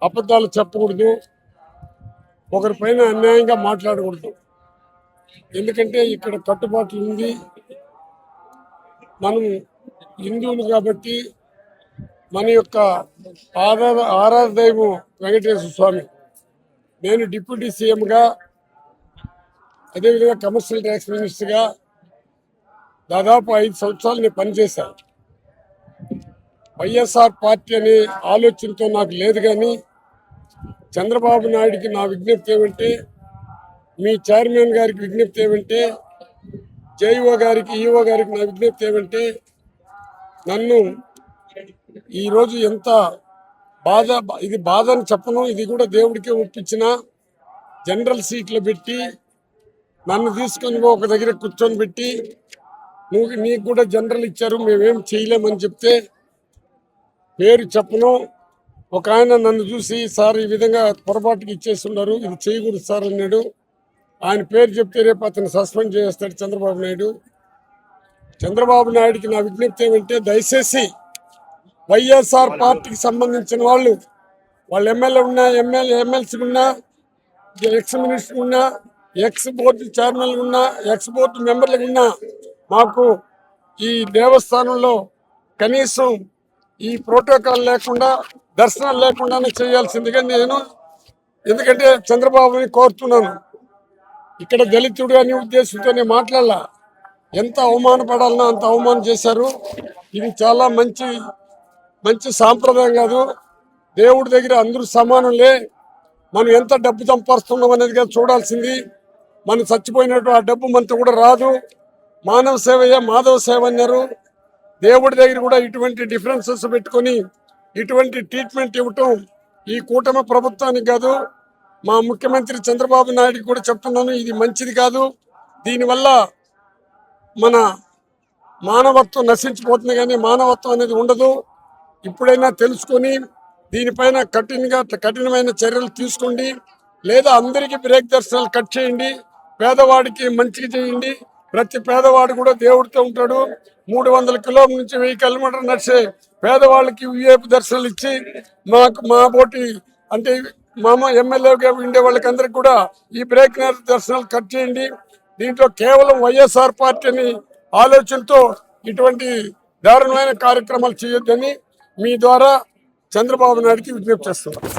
అబద్ధాలు చెప్పకూడదు, ఒకరిపైన అన్యాయంగా మాట్లాడకూడదు. ఎందుకంటే ఇక్కడ కట్టుబాట్లు ఉంది. మనం హిందువులు కాబట్టి మన యొక్క ఆరాధ దైవం వెంకటేశ్వర స్వామి. నేను డిప్యూటీ సీఎంగా, అదేవిధంగా కమర్షియల్ ట్యాక్స్ మినిస్టర్గా దాదాపు 5 సంవత్సరాలు నేను పనిచేశాను. వైఎస్ఆర్ పార్టీ అనే ఆలోచనతో నాకు లేదు. కానీ చంద్రబాబు నాయుడికి నా విజ్ఞప్తి ఏమంటే, మీ చైర్మన్ గారికి విజ్ఞప్తి ఏమంటే, జేఈఓ గారికి, ఈఓ గారికి నా విజ్ఞప్తి ఏమంటే, నన్ను ఈరోజు ఎంత ఇది బాధ అని చెప్పను, ఇది కూడా దేవుడికే ఒప్పించిన జనరల్ సీట్లు పెట్టి నన్ను తీసుకొని ఒక దగ్గర కూర్చొని పెట్టి, నీకు కూడా జనరల్ ఇచ్చారు, మేమేం చేయలేమని చెప్తే, పేరు చెప్పను, ఒక ఆయన నన్ను చూసి సార్ ఈ విధంగా పొరపాటుకి ఇచ్చేస్తున్నారు, ఇది చేయకూడదు సార్ అన్నాడు. ఆయన పేరు చెప్తే రేపు అతను సస్పెండ్ చేస్తాడు చంద్రబాబు నాయుడు. చంద్రబాబు నాయుడికి నా విజ్ఞప్తి ఏమంటే, దయచేసి వైఎస్ఆర్ పార్టీకి సంబంధించిన వాళ్ళు ఎమ్మెల్యే ఉన్నా, ఎమ్మెల్సీ ఉన్నా, ఎక్స్ మినిస్టర్ ఉన్నా, ఎక్స్ బోర్డు చైర్మన్లు ఉన్నా, ఎక్స్ బోర్డు మెంబర్లు ఉన్నా, మాకు ఈ దేవస్థానంలో కనీసం ఈ ప్రోటోకాల్ లేకుండా, దర్శనాలు లేకుండానే చేయాల్సిందిగా నేను, ఎందుకంటే చంద్రబాబుని కోరుతున్నాను. ఇక్కడ దళితుడు అనే ఉద్దేశంతోనే మాట్లాడాల. ఎంత అవమానపడాలన్నా అంత అవమానం చేశారు. ఇది చాలా మంచి సాంప్రదాయం కాదు. దేవుడి దగ్గర అందరూ సమానులే. మనం ఎంత డబ్బు సంపాదిస్తున్నాం అనేది కదా చూడాల్సింది. మనం చచ్చిపోయినట్టు ఆ డబ్బు మనతో కూడా రాదు. మానవ సేవయే మాధవ సేవ అన్నారు. దేవుడి దగ్గర కూడా ఇటువంటి డిఫరెన్సెస్ పెట్టుకొని ఇటువంటి ట్రీట్మెంట్ ఇవ్వటం ఈ కూటమి ప్రభుత్వానికి కాదు, మా ముఖ్యమంత్రి చంద్రబాబు నాయుడికి కూడా చెప్తున్నాను, ఇది మంచిది కాదు. దీనివల్ల మన మానవత్వం నశించిపోతుంది, కానీ మానవత్వం అనేది ఉండదు. ఇప్పుడైనా తెలుసుకొని దీనిపైన కఠినమైన చర్యలు తీసుకోండి, లేదా అందరికీ బ్రేక్ దర్శనాలు కట్ చేయండి, పేదవాడికి మంచిగా చేయండి. ప్రతి పేదవాడు కూడా దేవుడితో ఉంటాడు. 300 కిలోమీటర్ల నుంచి 1000 కిలోమీటర్లు నడిచే పేదవాళ్ళకి విఐపి దర్శనాలు ఇచ్చి, మా పోటీ అంటే ఎమ్మెల్యేగా ఉండే వాళ్ళకి అందరికి కూడా ఈ బ్రేక్ దర్శనాలు కట్ చేయండి. దీంట్లో కేవలం వైఎస్ఆర్ పార్టీని ఆలోచనతో ఇటువంటి దారుణమైన కార్యక్రమాలు చేయొద్దని మీ ద్వారా చంద్రబాబు నాయుడికి విజ్ఞప్తి చేస్తున్నాను.